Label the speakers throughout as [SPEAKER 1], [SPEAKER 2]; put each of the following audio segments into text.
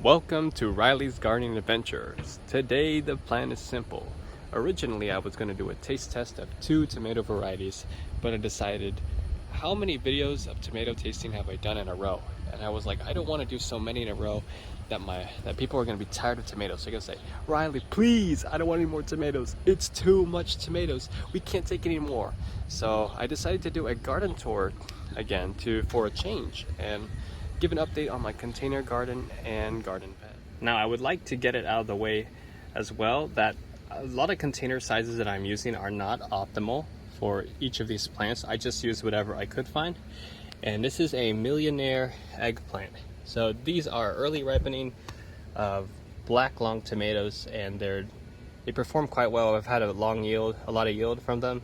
[SPEAKER 1] Welcome to Riley's Gardening Adventures. Today the plan is simple. Originally I was going to do a taste test of 2 tomato varieties, but I decided how many videos of tomato tasting have I done in a row? And I was like, I don't want to do so many in a row that people are going to be tired of tomatoes. So they're going to say, Riley, please, I don't want any more tomatoes. It's too much tomatoes. We can't take any more. So I decided to do a garden tour again for a change and give an update on my container garden and garden bed. Now I would like to get it out of the way as well that a lot of container sizes that I'm using are not optimal for each of these plants. I just used whatever I could find. And this is a Millionaire Eggplant. So these are early ripening black long tomatoes, and they perform quite well. I've had a lot of yield from them.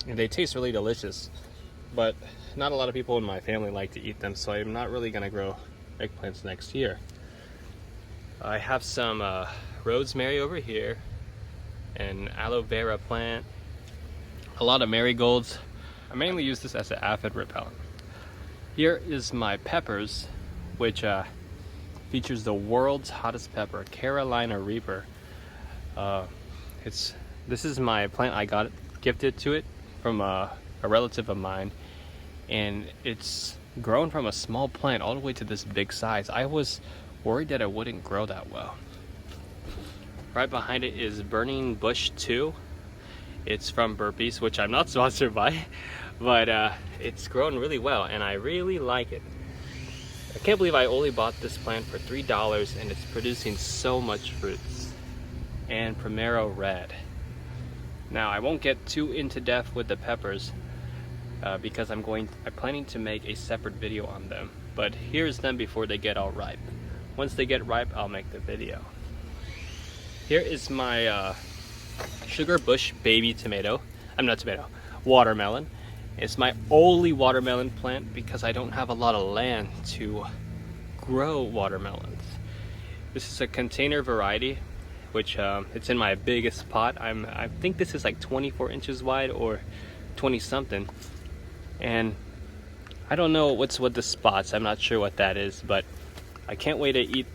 [SPEAKER 1] And they taste really delicious. But not a lot of people in my family like to eat them, so I'm not really going to grow eggplants next year. I have some rosemary over here, an aloe vera plant, a lot of marigolds. I mainly use this as an aphid repellent. Here is my peppers, which features the world's hottest pepper, Carolina Reaper. This is my plant. I got it gifted to it from a relative of mine, and it's grown from a small plant all the way to this big size. I was worried that it wouldn't grow that well. Right behind it is Burning Bush 2. It's from Burpees, which I'm not sponsored by, but it's grown really well and I really like it. I can't believe I only bought this plant for $3 and it's producing so much fruits. And Primero Red. Now I won't get too into depth with the peppers because I'm planning to make a separate video on them. But here's them before they get all ripe. Once they get ripe, I'll make the video. Here is my sugar bush baby tomato. Watermelon. It's my only watermelon plant because I don't have a lot of land to grow watermelons. This is a container variety, which it's in my biggest pot. I think this is like 24 inches wide or 20 something. And I don't know what's with the spots. I'm not sure what that is, but I can't wait to eat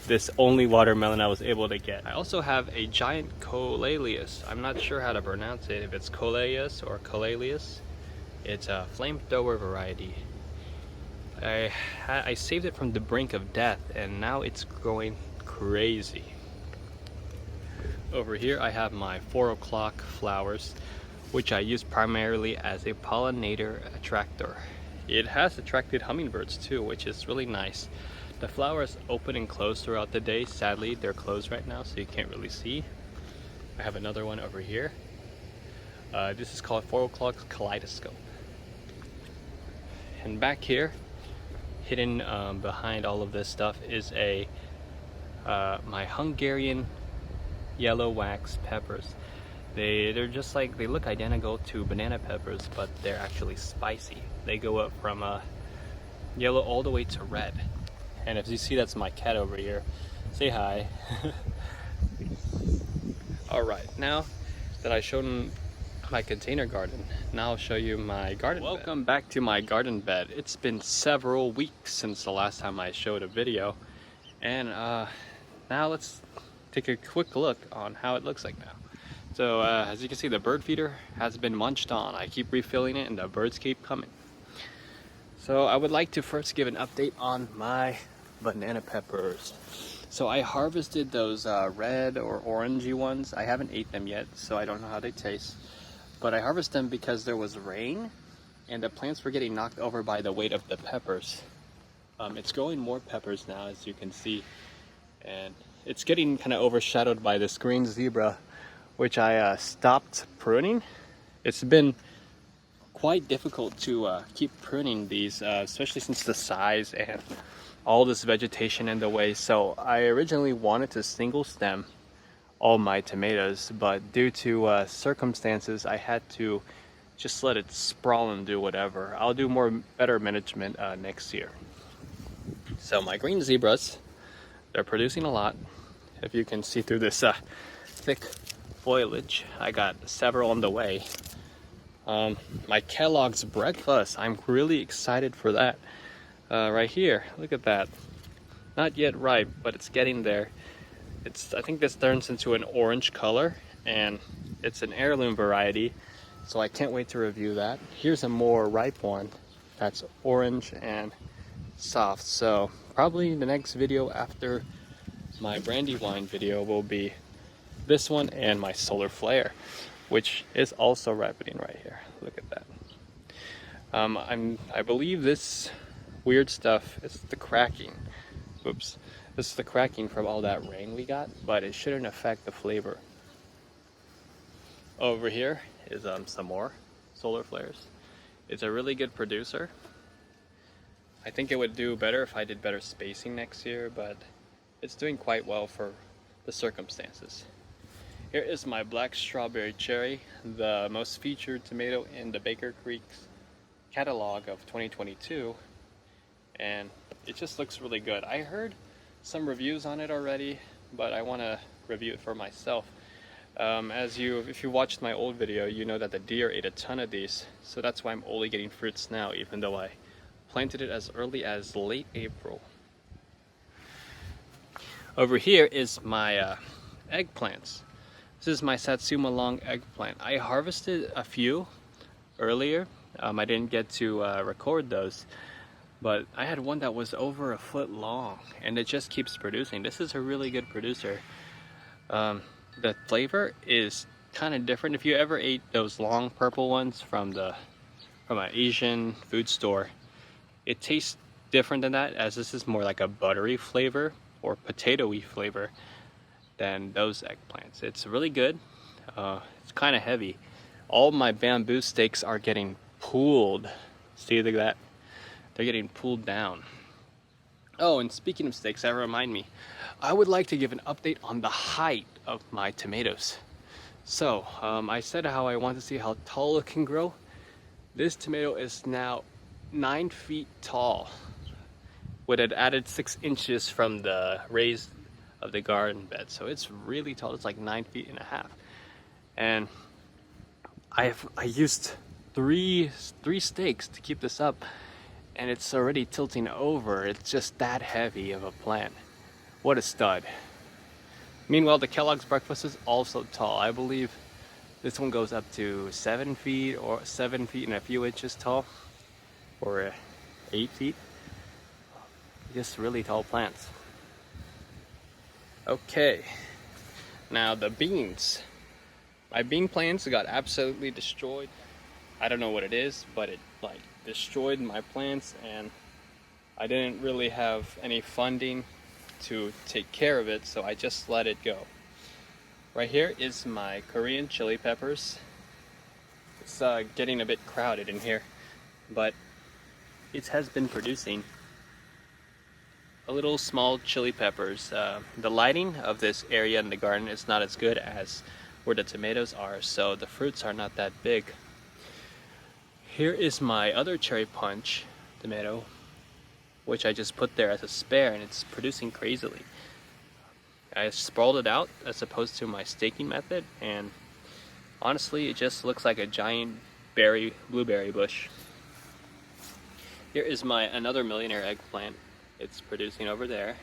[SPEAKER 1] this only watermelon I was able to get. I also have a giant Coleus. I'm not sure how to pronounce it, if it's Coleus or Coleus. It's a flamethrower variety. I saved it from the brink of death and now it's growing crazy. Over here I have my 4 o'clock flowers, which I use primarily as a pollinator attractor. It has attracted hummingbirds too, which is really nice. The flowers open and close throughout the day. Sadly, they're closed right now, so you can't really see. I have another one over here. This is called 4 o'clock kaleidoscope. And back here, hidden behind all of this stuff, is my Hungarian yellow wax peppers. They're just like, they look identical to banana peppers, but they're actually spicy. They go up from yellow all the way to red. And if you see, that's my cat over here. Say hi. Alright, now that I've shown my container garden, now I'll show you my garden bed. Welcome back to my garden bed. It's been several weeks since the last time I showed a video. And now let's take a quick look on how it looks like now. So as you can see, the bird feeder has been munched on. I keep refilling it and the birds keep coming. So I would like to first give an update on my banana peppers. So I harvested those red or orangey ones. I haven't ate them yet, so I don't know how they taste. But I harvested them because there was rain and the plants were getting knocked over by the weight of the peppers. It's growing more peppers now, as you can see. And it's getting kind of overshadowed by this green zebra, which I stopped pruning. It's been quite difficult to keep pruning these, especially since the size and all this vegetation in the way. So I originally wanted to single stem all my tomatoes, but due to circumstances, I had to just let it sprawl and do whatever. I'll do better management next year. So my green zebras, they're producing a lot. If you can see through this thick foliage, I got several on the way. My Kellogg's breakfast, I'm really excited for that. Right here, look at that. Not yet ripe, but it's getting there. I think this turns into an orange color, and it's an heirloom variety, so I can't wait to review that. Here's a more ripe one that's orange and soft, so probably the next video after my Brandywine video will be this one and my solar flare, which is also ripening right here. Look at that. I believe this weird stuff is the cracking. Oops. This is the cracking from all that rain we got, but it shouldn't affect the flavor. Over here is some more solar flares. It's a really good producer. I think it would do better if I did better spacing next year, but it's doing quite well for the circumstances. Here is my black strawberry cherry, the most featured tomato in the Baker Creek's catalog of 2022, and it just looks really good. I heard some reviews on it already, but I want to review it for myself. If you watched my old video, you know that the deer ate a ton of these, so that's why I'm only getting fruits now, even though I planted it as early as late April. Over here is my eggplants. This is my Satsumalong Eggplant. I harvested a few earlier. I didn't get to record those, but I had one that was over a foot long, and it just keeps producing. This is a really good producer. The flavor is kind of different. If you ever ate those long purple ones from an Asian food store, it tastes different than that, as this is more like a buttery flavor or potatoey flavor than those eggplants. It's really good. It's kind of heavy. All my bamboo stakes are getting pulled. See, look at that. They're getting pulled down. Oh, and speaking of stakes, that remind me, I would like to give an update on the height of my tomatoes. So, I said how I want to see how tall it can grow. This tomato is now 9 feet tall, with an added 6 inches from the raised of the garden bed. So it's really tall. It's like 9.5 feet. And I used three stakes to keep this up, and it's already tilting over. It's just that heavy of a plant. What a stud. Meanwhile, the Kellogg's breakfast is also tall. I believe this one goes up to 7 feet or 7 feet and a few inches tall, or 8 feet. Just really tall plants. Okay, now the beans. My bean plants got absolutely destroyed. I don't know what it is, but it like destroyed my plants, and I didn't really have any funding to take care of it, so I just let it go. Right here is my Korean chili peppers. It's getting a bit crowded in here, but it has been producing a little small chili peppers. The lighting of this area in the garden is not as good as where the tomatoes are, so the fruits are not that big. Here is my other cherry punch tomato, which I just put there as a spare, and it's producing crazily. I sprawled it out as opposed to my staking method, and honestly it just looks like a giant blueberry bush. Here is another Millionaire Eggplant. It's producing over there.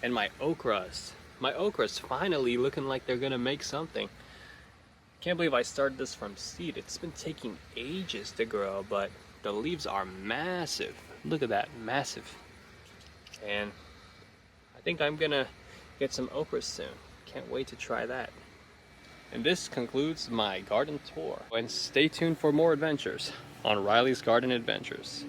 [SPEAKER 1] And my okras. My okras finally looking like they're gonna make something. Can't believe I started this from seed. It's been taking ages to grow, but the leaves are massive. Look at that, massive. And I think I'm gonna get some okras soon. Can't wait to try that. And this concludes my garden tour. And stay tuned for more adventures on Riley's Garden Adventures.